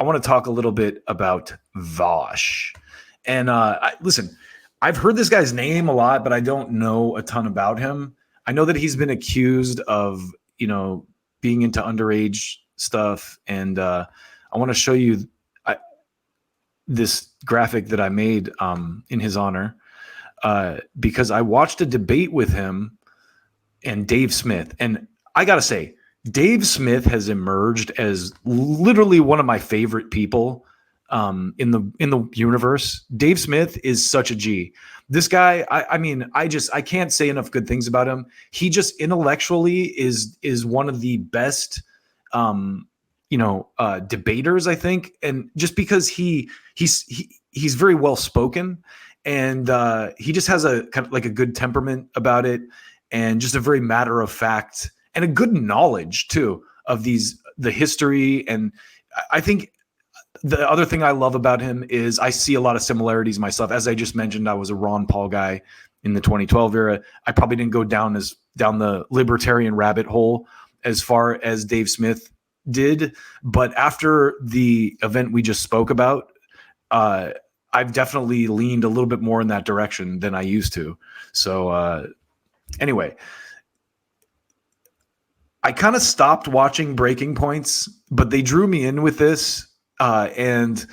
want to talk a little bit about Vaush. And listen, I've heard this guy's name a lot, but I don't know a ton about him. I know that he's been accused of, being into underage stuff. And I want to show you this graphic that I made in his honor because I watched a debate with him and Dave Smith. And I got to say, Dave Smith has emerged as literally one of my favorite people in the universe. Dave Smith is such a G. This guy, I can't say enough good things about him. He just intellectually is one of the best, debaters, I think. And just because he's very well spoken, and he just has a kind of like a good temperament about it, and just a very matter of fact and a good knowledge too of the history. And I think the other thing I love about him is I see a lot of similarities myself. As I just mentioned, I was a Ron Paul guy in the 2012 era. I probably didn't go down the libertarian rabbit hole as far as Dave Smith did. But after the event we just spoke about, I've definitely leaned a little bit more in that direction than I used to. So anyway, I kind of stopped watching Breaking Points, but they drew me in with this. And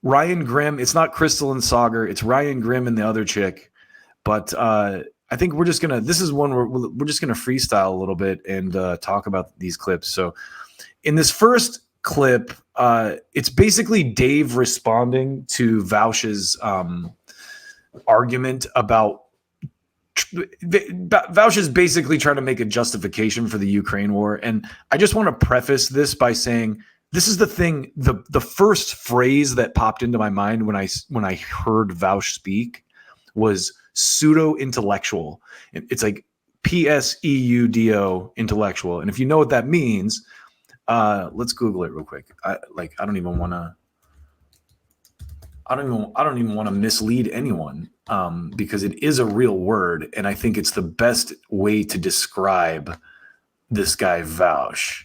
Ryan Grimm, it's not Crystal and Sauger, it's Ryan Grimm and the other chick. But I think we're just going to freestyle a little bit and talk about these clips. So in this first clip, it's basically Dave responding to Vaush's argument about Vaush is basically trying to make a justification for the Ukraine war. And I just want to preface this by saying, this is the thing, the first phrase that popped into my mind when I heard Vaush speak was pseudo-intellectual. It's like PSEUDO intellectual. And if you know what that means, let's Google it real quick. I don't even want to mislead anyone because it is a real word, and I think it's the best way to describe this guy Vaush.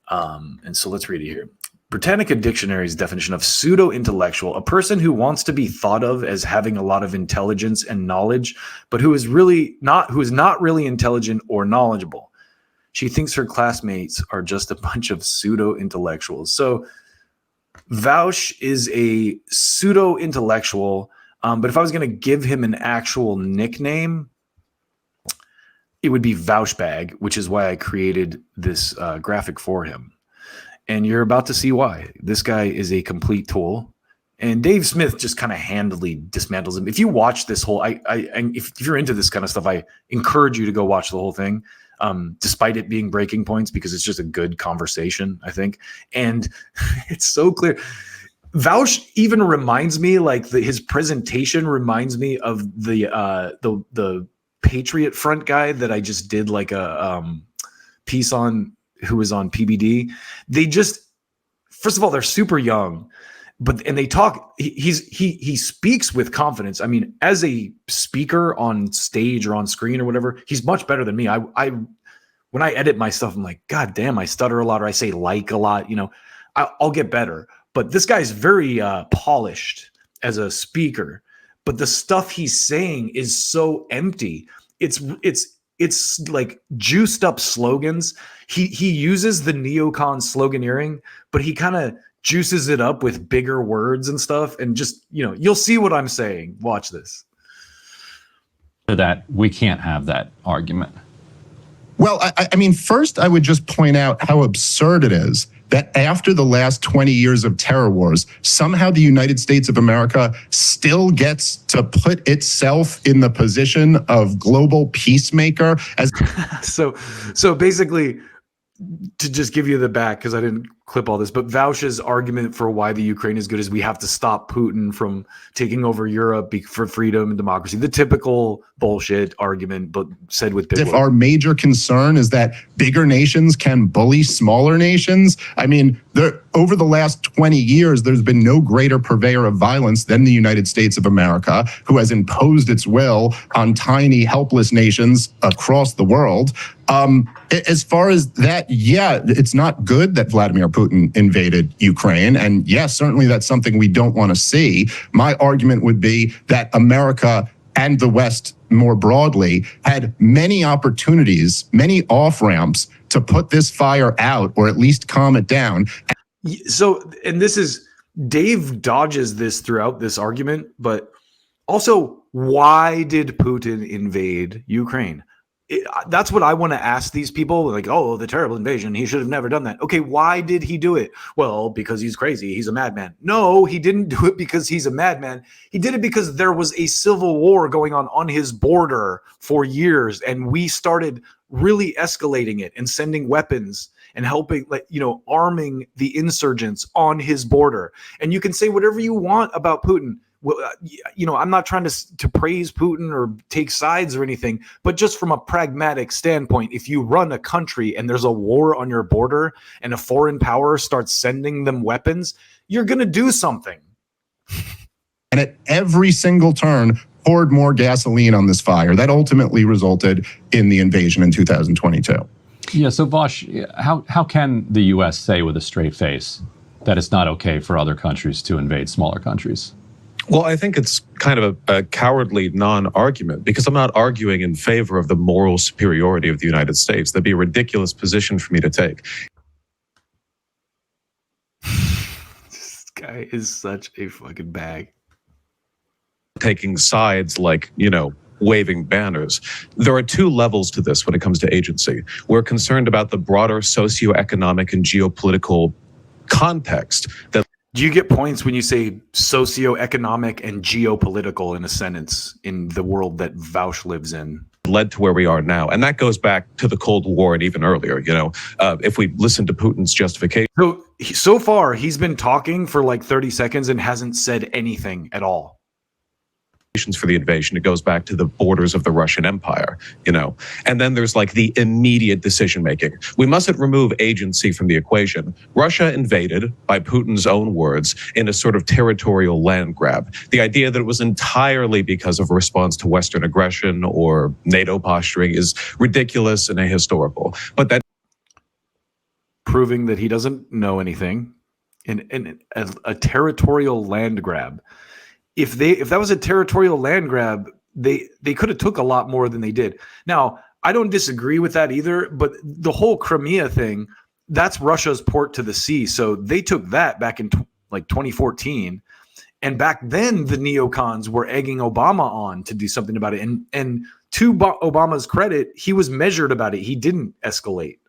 And so let's read it here. Britannica Dictionary's definition of pseudo-intellectual: a person who wants to be thought of as having a lot of intelligence and knowledge, but who is not really intelligent or knowledgeable. She thinks her classmates are just a bunch of pseudo-intellectuals. So Vaush is a pseudo-intellectual, but if I was going to give him an actual nickname, it would be Vaushbag, which is why I created this graphic for him. And you're about to see why. This guy is a complete tool. And Dave Smith just kind of handily dismantles him. If you watch this whole, if you're into this kind of stuff, I encourage you to go watch the whole thing, despite it being Breaking Points, because it's just a good conversation, I think. And it's so clear. Vaush even reminds me, like his presentation reminds me of the Patriot Front guy that I just did like a piece on, who was on PBD. They just, first of all, they're super young, and they talk. He speaks with confidence. I mean, as a speaker on stage or on screen or whatever, he's much better than me. When I edit my stuff, I'm like, God damn, I stutter a lot, or I say like a lot. I'll get better. But this guy's very polished as a speaker. But the stuff he's saying is so empty. It's like juiced up slogans. He uses the neocon sloganeering, but he kind of juices it up with bigger words and stuff. And just, you'll see what I'm saying. Watch this. That we can't have that argument. Well, I mean, first I would just point out how absurd it is that after the last 20 years of terror wars, somehow the United States of America still gets to put itself in the position of global peacemaker. So basically, to just give you the back, because I didn't clip all this, but Vaush's argument for why the Ukraine is good is we have to stop Putin from taking over Europe for freedom and democracy. The typical bullshit argument, but said with big words. If our major concern is that bigger nations can bully smaller nations, I mean, over the last 20 years, there's been no greater purveyor of violence than the United States of America, who has imposed its will on tiny, helpless nations across the world. As far as that, yeah, it's not good that Vladimir Putin invaded Ukraine. And yes, certainly that's something we don't want to see. My argument would be that America and the West more broadly had many opportunities, many off-ramps to put this fire out or at least calm it down. So, and this is, Dave dodges this throughout this argument, but also, why did Putin invade Ukraine? That's what I want to ask these people. Like, oh, the terrible invasion. He should have never done that. Okay, why did he do it? Well, because he's crazy. He's a madman. No, he didn't do it because he's a madman. He did it because there was a civil war going on his border for years, and we started really escalating it and sending weapons and helping, like, you know, arming the insurgents on his border. And you can say whatever you want about Putin. Well, you know, I'm not trying to praise Putin or take sides or anything, but just from a pragmatic standpoint, if you run a country and there's a war on your border and a foreign power starts sending them weapons, you're going to do something. And at every single turn, poured more gasoline on this fire. That ultimately resulted in the invasion in 2022. Yeah, so Vaush, how can the U.S. say with a straight face that it's not okay for other countries to invade smaller countries? Well, I think it's kind of a cowardly non-argument, because I'm not arguing in favor of the moral superiority of the United States. That'd be a ridiculous position for me to take. This guy is such a fucking bag. Taking sides like, you know, waving banners. There are two levels to this when it comes to agency. We're concerned about the broader socioeconomic and geopolitical context that. Do you get points when you say socioeconomic and geopolitical in a sentence in the world that Vaush lives in? Led to where we are now. And that goes back to the Cold War and even earlier. You know, if we listen to Putin's justification. So far, he's been talking for like 30 seconds and hasn't said anything at all. For the invasion, it goes back to the borders of the Russian Empire, you know, and then there's like the immediate decision making. We mustn't remove agency from the equation. Russia invaded, by Putin's own words, in a sort of territorial land grab. The idea that it was entirely because of a response to Western aggression or NATO posturing is ridiculous and ahistorical. But that proving that he doesn't know anything in a territorial land grab. If that was a territorial land grab, they could have took a lot more than they did. Now, I don't disagree with that either, but the whole Crimea thing, that's Russia's port to the sea. So they took that back in like 2014. And back then the neocons were egging Obama on to do something about it. And to Obama's credit, he was measured about it. He didn't escalate.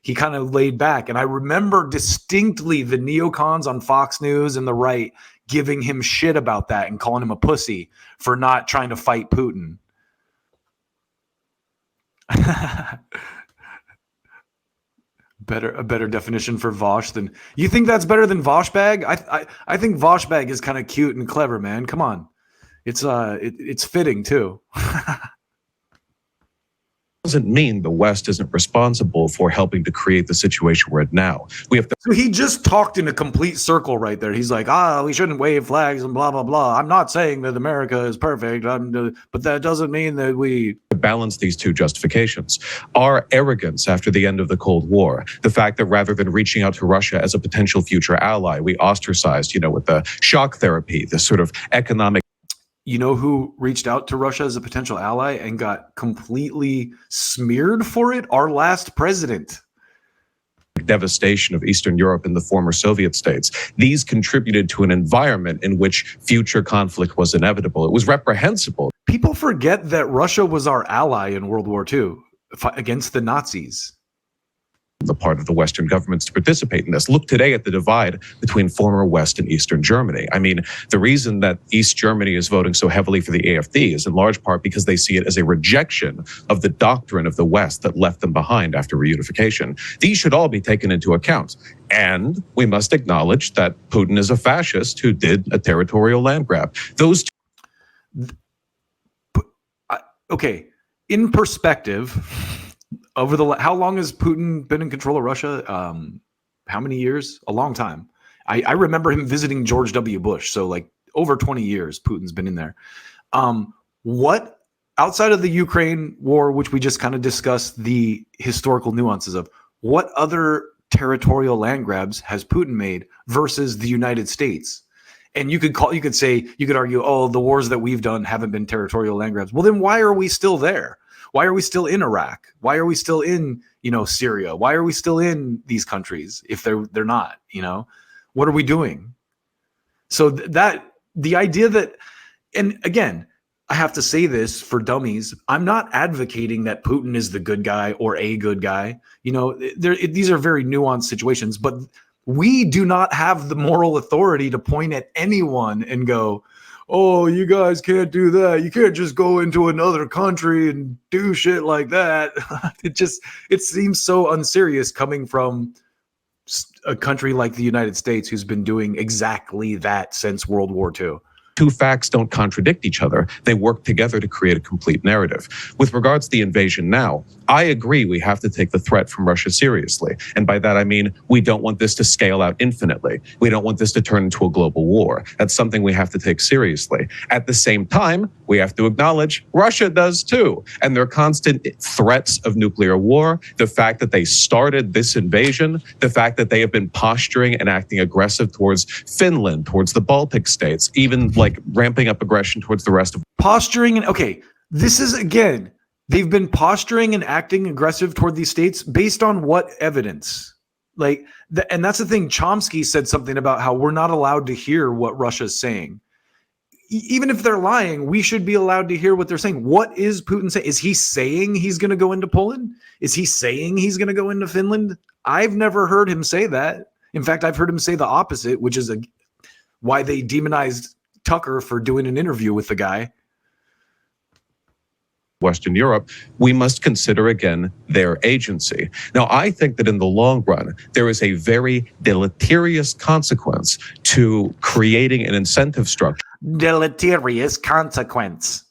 He kind of laid back. And I remember distinctly the neocons on Fox News and the right giving him shit about that and calling him a pussy for not trying to fight Putin. A better definition for Vaush than you think that's better than Vaushbag? I think Vaushbag is kind of cute and clever, man. Come on. It's fitting too. doesn't mean the West isn't responsible for helping to create the situation we're at now. We have to. So he just talked in a complete circle right there. He's like, we shouldn't wave flags and blah, blah, blah. I'm not saying that America is perfect, but that doesn't mean that we balance these two justifications. Our arrogance after the end of the Cold War, the fact that rather than reaching out to Russia as a potential future ally, we ostracized, with the shock therapy, this sort of economic. You know who reached out to Russia as a potential ally and got completely smeared for it? Our last president. Devastation of Eastern Europe and the former Soviet states. These contributed to an environment in which future conflict was inevitable. It was reprehensible. People forget that Russia was our ally in World War II against the Nazis. The part of the Western governments to participate in this. Look today at the divide between former West and Eastern Germany. I mean, the reason that East Germany is voting so heavily for the AfD is in large part because they see it as a rejection of the doctrine of the West that left them behind after reunification. These should all be taken into account. And we must acknowledge that Putin is a fascist who did a territorial land grab. Those two. Okay, in perspective, how long has Putin been in control of Russia? How many years? A long time. I remember him visiting George W. Bush. So like over 20 years, Putin's been in there. What outside of the Ukraine war, which we just kind of discussed the historical nuances of, what other territorial land grabs has Putin made versus the United States? And you could argue, oh, the wars that we've done haven't been territorial land grabs. Well, then why are we still there? Why are we still in Iraq? Why are we still in, Syria? Why are we still in these countries if they're not, What are we doing? So that the idea that, and again, I have to say this for dummies, I'm not advocating that Putin is the good guy or a good guy. These are very nuanced situations, but we do not have the moral authority to point at anyone and go, oh, you guys can't do that. You can't just go into another country and do shit like that. It seems so unserious coming from a country like the United States who's been doing exactly that since World War II. Two facts don't contradict each other. They work together to create a complete narrative. With regards to the invasion now, I agree we have to take the threat from Russia seriously. And by that, I mean, we don't want this to scale out infinitely. We don't want this to turn into a global war. That's something we have to take seriously. At the same time, we have to acknowledge Russia does too. And their constant threats of nuclear war, the fact that they started this invasion, the fact that they have been posturing and acting aggressive towards Finland, towards the Baltic states, even like ramping up aggression towards the rest of posturing. And okay, this is again, they've been posturing and acting aggressive toward these states based on what evidence? And that's the thing. Chomsky said something about how we're not allowed to hear what Russia's saying. Even if they're lying, we should be allowed to hear what they're saying. What is Putin saying? Is he saying he's going to go into Poland? Is he saying he's going to go into Finland? I've never heard him say that. In fact, I've heard him say the opposite, which is why they demonized Tucker for doing an interview with the guy. Western Europe, we must consider again their agency. Now, I think that in the long run, there is a very deleterious consequence to creating an incentive structure. Deleterious consequence.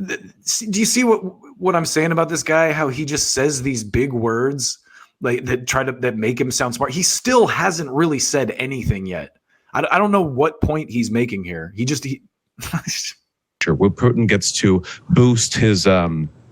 Do you see what I'm saying about this guy? How he just says these big words that make him sound smart. He still hasn't really said anything yet. I don't know what point he's making here. Where Putin gets to boost his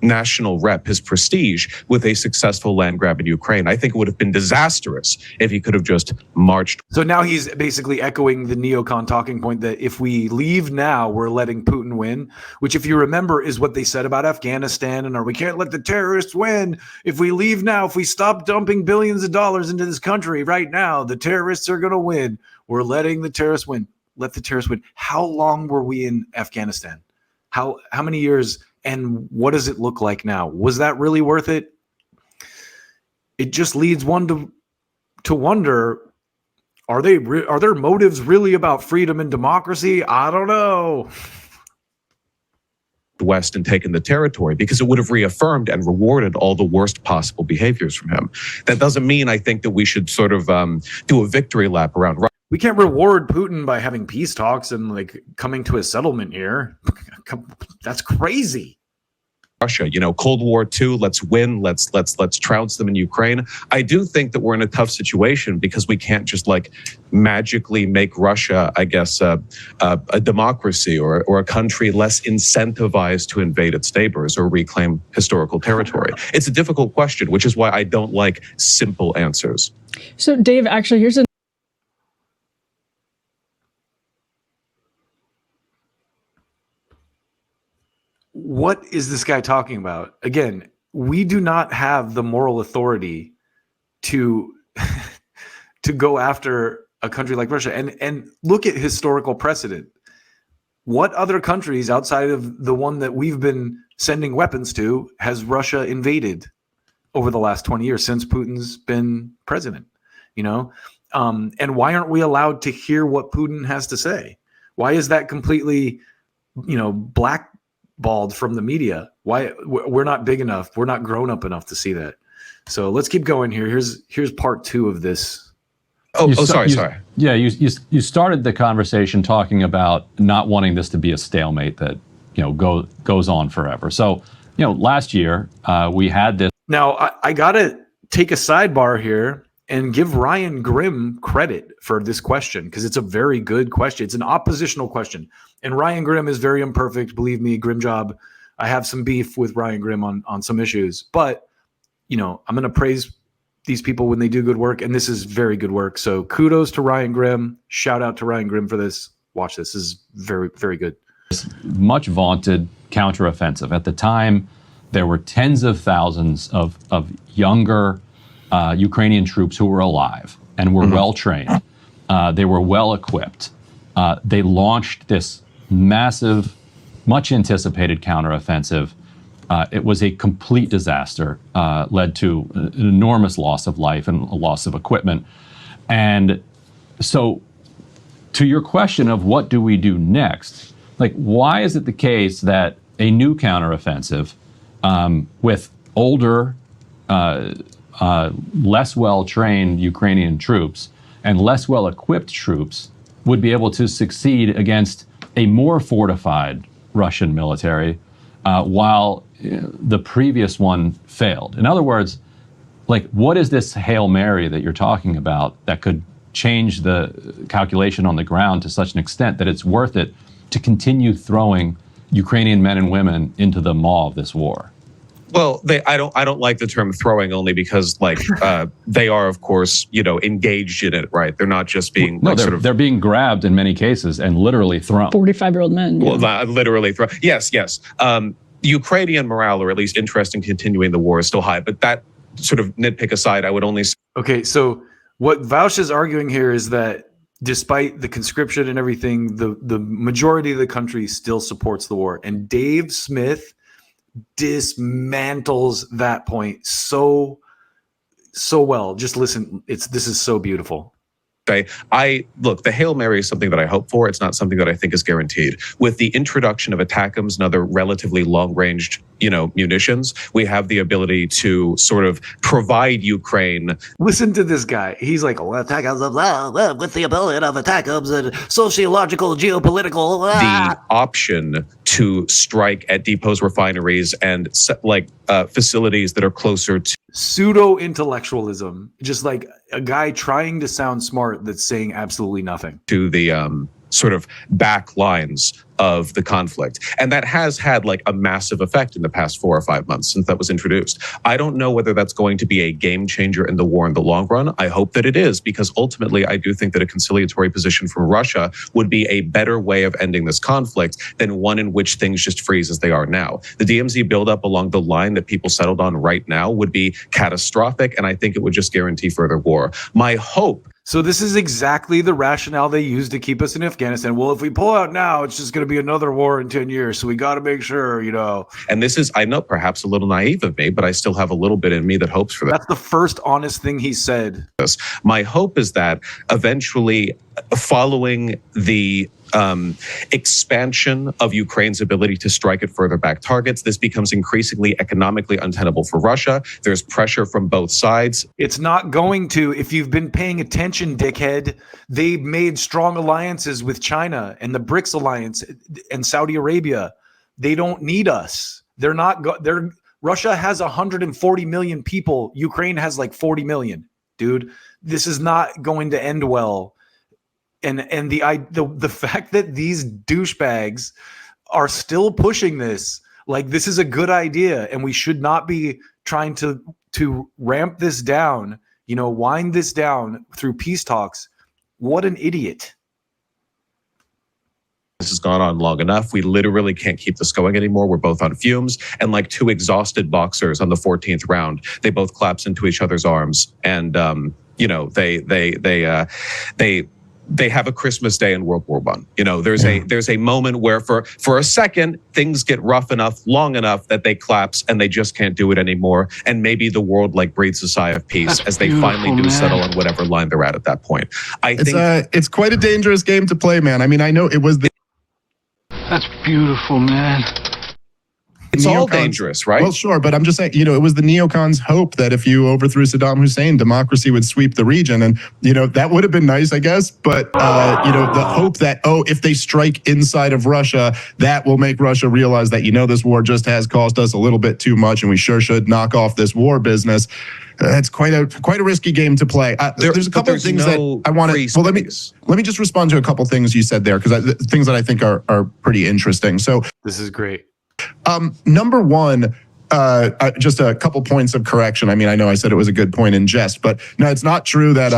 national rep, his prestige, with a successful land grab in Ukraine. I think it would have been disastrous if he could have just marched. So now he's basically echoing the neocon talking point that if we leave now, we're letting Putin win, which if you remember is what they said about Afghanistan and we can't let the terrorists win. If we leave now, if we stop dumping billions of dollars into this country right now, the terrorists are going to win. We're letting the terrorists win. Let the terrorists win. How long were we in Afghanistan? How many years? And what does it look like now? Was that really worth it? It just leads one to wonder, are their motives really about freedom and democracy? I don't know. The West and taken the territory because it would have reaffirmed and rewarded all the worst possible behaviors from him. That doesn't mean I think that we should sort of do a victory lap around Russia. We can't reward Putin by having peace talks and coming to a settlement here. That's crazy. Russia, Cold War II, let's win, let's trounce them in Ukraine. I do think that we're in a tough situation because we can't just magically make Russia, I guess, a democracy or a country less incentivized to invade its neighbors or reclaim historical territory. It's a difficult question, which is why I don't like simple answers. So, Dave, actually, here's a what is this guy talking about? Again, we do not have the moral authority to go after a country like Russia. And look at historical precedent. What other countries outside of the one that we've been sending weapons to has Russia invaded over the last 20 years since Putin's been president? And why aren't we allowed to hear what Putin has to say? Why is that completely, blackballed from the media? Why we're not big enough, we're not grown up enough to see that. So let's keep going here. Here's part 2 of this. Sorry. Yeah, you started the conversation talking about not wanting this to be a stalemate that goes on forever. So last year we had this. Now I gotta take a sidebar here and give Ryan Grimm credit for this question because it's a very good question. It's an oppositional question. And Ryan Grimm is very imperfect. Believe me, Grimm job. I have some beef with Ryan Grimm on some issues. But, I'm going to praise these people when they do good work, and this is very good work. So kudos to Ryan Grimm. Shout out to Ryan Grimm for this. Watch this. This is very, very good. Much vaunted counteroffensive. At the time, there were tens of thousands of younger Ukrainian troops who were alive and were well trained. They were well equipped. They launched this massive, much anticipated counteroffensive. It was a complete disaster, led to an enormous loss of life and a loss of equipment. And so, to your question of what do we do next, like, why is it the case that a new counteroffensive with older, less well-trained Ukrainian troops and less well-equipped troops would be able to succeed against a more fortified Russian military, while the previous one failed? In other words, like, what is this Hail Mary that you're talking about that could change the calculation on the ground to such an extent that it's worth it to continue throwing Ukrainian men and women into the maw of this war? Well, I don't like the term throwing, only because, like, they are, of course, engaged in it, right? They're not just being they're being grabbed in many cases and literally thrown. 45-year-old men. Well, literally thrown. Yes. Ukrainian morale, or at least interest in continuing the war, is still high. But that sort of nitpick aside, I would only say. Okay, so what Vaush is arguing here is that despite the conscription and everything, the majority of the country still supports the war. And Dave Smith dismantles that point so well. Just listen, this is so beautiful. Look, the Hail Mary is something that I hope for. It's not something that I think is guaranteed. With the introduction of ATACMS and other relatively long-range, munitions, we have the ability to sort of provide Ukraine. Listen to this guy. He's like, with the ability of ATACMS and sociological, geopolitical. The option to strike at depots, refineries, and facilities that are closer to pseudo-intellectualism, just like a guy trying to sound smart that's saying absolutely nothing. To the sort of back lines of the conflict. And that has had like a massive effect in the past 4 or 5 months since that was introduced. I don't know whether that's going to be a game changer in the war in the long run. I hope that it is, because ultimately I do think that a conciliatory position from Russia would be a better way of ending this conflict than one in which things just freeze as they are now. The DMZ buildup along the line that people settled on right now would be catastrophic, and I think it would just guarantee further war. My hope. So this is exactly the rationale they use to keep us in Afghanistan. Well, if we pull out now, it's just going to be another war in 10 years. So we got to make sure, And this is, I know, perhaps a little naive of me, but I still have a little bit in me that hopes for that. That's the first honest thing he said. My hope is that eventually, following the expansion of Ukraine's ability to strike at further back targets, this becomes increasingly economically untenable for Russia. There's pressure from both sides. It's not going to. If you've been paying attention, dickhead, they've made strong alliances with China and the BRICS alliance and Saudi Arabia. They don't need us. They're not. Russia has 140 million people. Ukraine has like 40 million. Dude, this is not going to end well. And the fact that these douchebags are still pushing this, like, this is a good idea, and we should not be trying to ramp this down, wind this down through peace talks. What an idiot. This has gone on long enough. We literally can't keep this going anymore. We're both on fumes, and like two exhausted boxers on the 14th round, they both collapse into each other's arms, and they have a Christmas Day in World War I. There's a moment where for a second things get rough enough, long enough that they collapse and they just can't do it anymore. And maybe the world like breathes a sigh of peace as they finally do settle on whatever line they're at that point. I think it's quite a dangerous game to play, man. I mean, I know it was That's beautiful, man. It's all dangerous, right? Well, sure, but I'm just saying, it was the neocons' hope that if you overthrew Saddam Hussein, democracy would sweep the region. And, that would have been nice, I guess. But, the hope that, if they strike inside of Russia, that will make Russia realize that, this war just has cost us a little bit too much, and we sure should knock off this war business. That's quite a risky game to play. There's a couple of things that I want to. Well, let me just respond to a couple things you said there, because things that I think are pretty interesting. So this is great. Number one, just a couple points of correction. I mean, I know I said it was a good point in jest, but no, it's not true that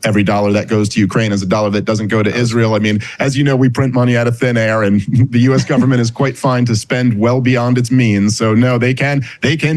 every dollar that goes to Ukraine is a dollar that doesn't go to Israel. I mean, as you know, we print money out of thin air, and the U.S. government is quite fine to spend well beyond its means. So no, they can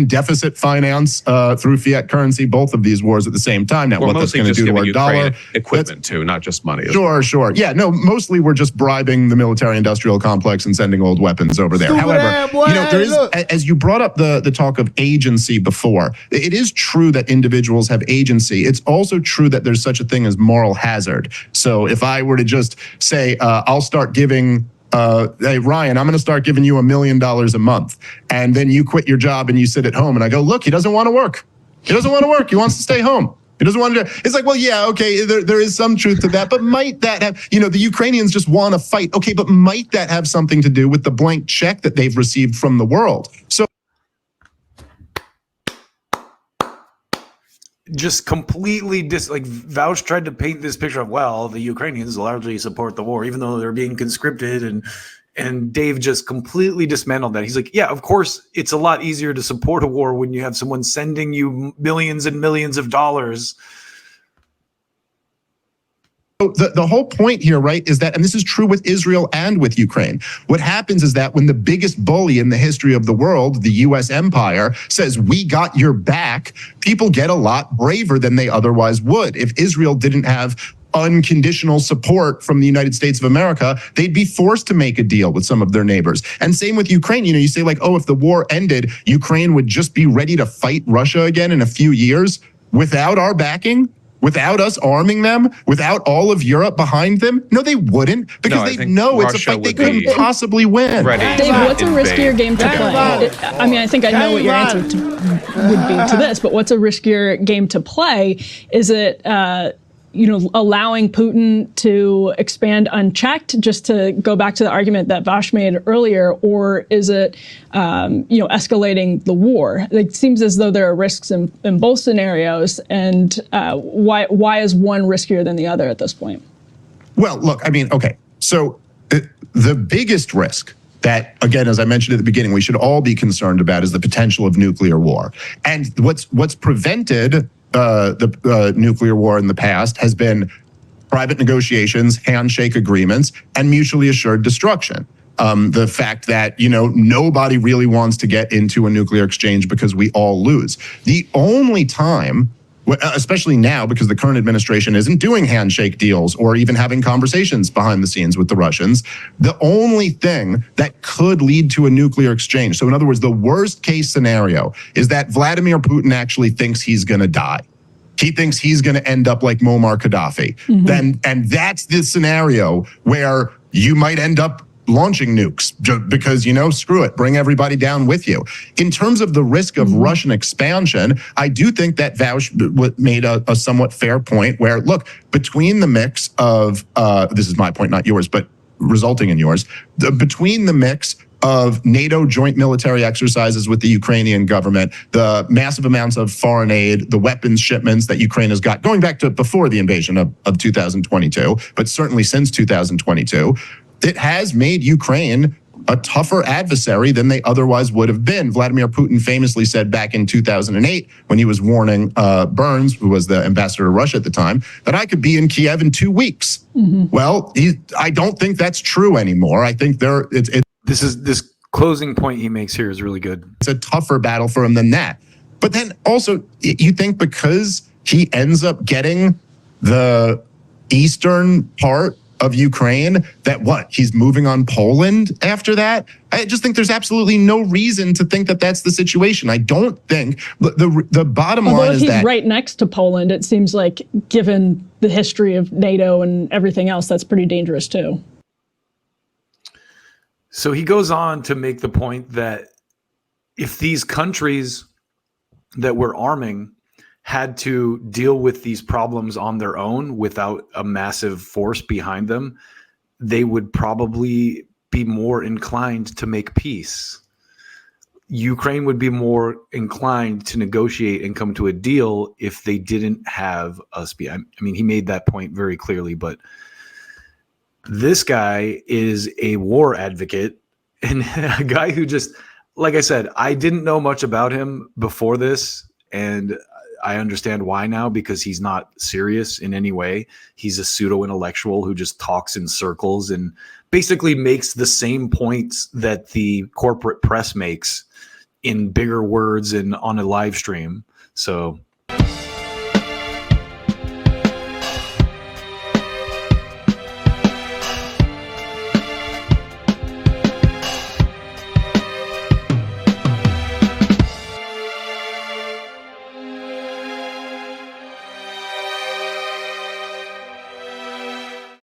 deficit finance through fiat currency both of these wars at the same time. Now, what that's going to do to our dollar? Equipment too, not just money. Sure. Yeah, no, mostly we're just bribing the military-industrial complex and sending old weapons over there. However, there is, as you brought up the talk of agency before, it is true that individuals have agency. It's also true that there's such a thing as moral hazard. So if I were to just say, I'll start giving, hey, Ryan, I'm going to start giving you $1 million a month. And then you quit your job and you sit at home and I go, look, he doesn't want to work. He doesn't want to work. He wants to stay home. He doesn't want to do it. It's like, well, yeah, okay, there is some truth to that, but might that have, the Ukrainians just want to fight. Okay, but might that have something to do with the blank check that they've received from the world? So just completely Vaush tried to paint this picture of, well, the Ukrainians largely support the war, even though they're being conscripted, and Dave just completely dismantled that. He's like, yeah, of course, it's a lot easier to support a war when you have someone sending you millions and millions of dollars. The whole point here, right, is that, and this is true with Israel and with Ukraine, what happens is that when the biggest bully in the history of the world, the U.S. empire, says, we got your back, people get a lot braver than they otherwise would. If Israel didn't have unconditional support from the United States of America, they'd be forced to make a deal with some of their neighbors. And same with Ukraine. You say like, oh, if the war ended, Ukraine would just be ready to fight Russia again in a few years without our backing? Without us arming them, without all of Europe behind them? No, they wouldn't, because they know it's a fight they couldn't possibly win. Dave, what's a riskier game to play? I mean, I think I know what your answer would be to this, but what's a riskier game to play? Is it allowing Putin to expand unchecked, just to go back to the argument that Vaush made earlier, or is it, escalating the war? It seems as though there are risks in both scenarios, and why is one riskier than the other at this point? Well, look, I mean, okay, so the biggest risk that, again, as I mentioned at the beginning, we should all be concerned about is the potential of nuclear war. And what's prevented the nuclear war in the past has been private negotiations, handshake agreements, and mutually assured destruction. The fact that, nobody really wants to get into a nuclear exchange because we all lose. The only time, especially now, because the current administration isn't doing handshake deals or even having conversations behind the scenes with the Russians, the only thing that could lead to a nuclear exchange, so in other words, the worst case scenario, is that Vladimir Putin actually thinks he's going to die. He thinks he's going to end up like Muammar Gaddafi. And that's the scenario where you might end up launching nukes because, screw it, bring everybody down with you. In terms of the risk of Russian expansion, I do think that Vaush made a somewhat fair point where, look, between the mix of, this is my point, not yours, but resulting in yours, between the mix of NATO joint military exercises with the Ukrainian government, the massive amounts of foreign aid, the weapons shipments that Ukraine has got, going back to before the invasion of 2022, but certainly since 2022, it has made Ukraine a tougher adversary than they otherwise would have been. Vladimir Putin famously said back in 2008, when he was warning Burns, who was the ambassador to Russia at the time, that I could be in Kiev in 2 weeks. Well, I don't think that's true anymore. I think this closing point he makes here is really good. It's a tougher battle for him than that. But then also, you think because he ends up getting the eastern part of Ukraine, that he's moving on Poland after that? I just think there's absolutely no reason to think that that's the situation. I don't think the bottom line is that he's right next to Poland, it seems like, given the history of NATO and everything else, that's pretty dangerous too. So he goes on to make the point that if these countries that we're arming had to deal with these problems on their own without a massive force behind them, they would probably be more inclined to make peace. Ukraine would be more inclined to negotiate and come to a deal if they didn't have us be. I mean, he made that point very clearly, but this guy is a war advocate and a guy who just, like I said, I didn't know much about him before this, and I understand why now, because he's not serious in any way. He's a pseudo-intellectual who just talks in circles and basically makes the same points that the corporate press makes in bigger words and on a live stream. So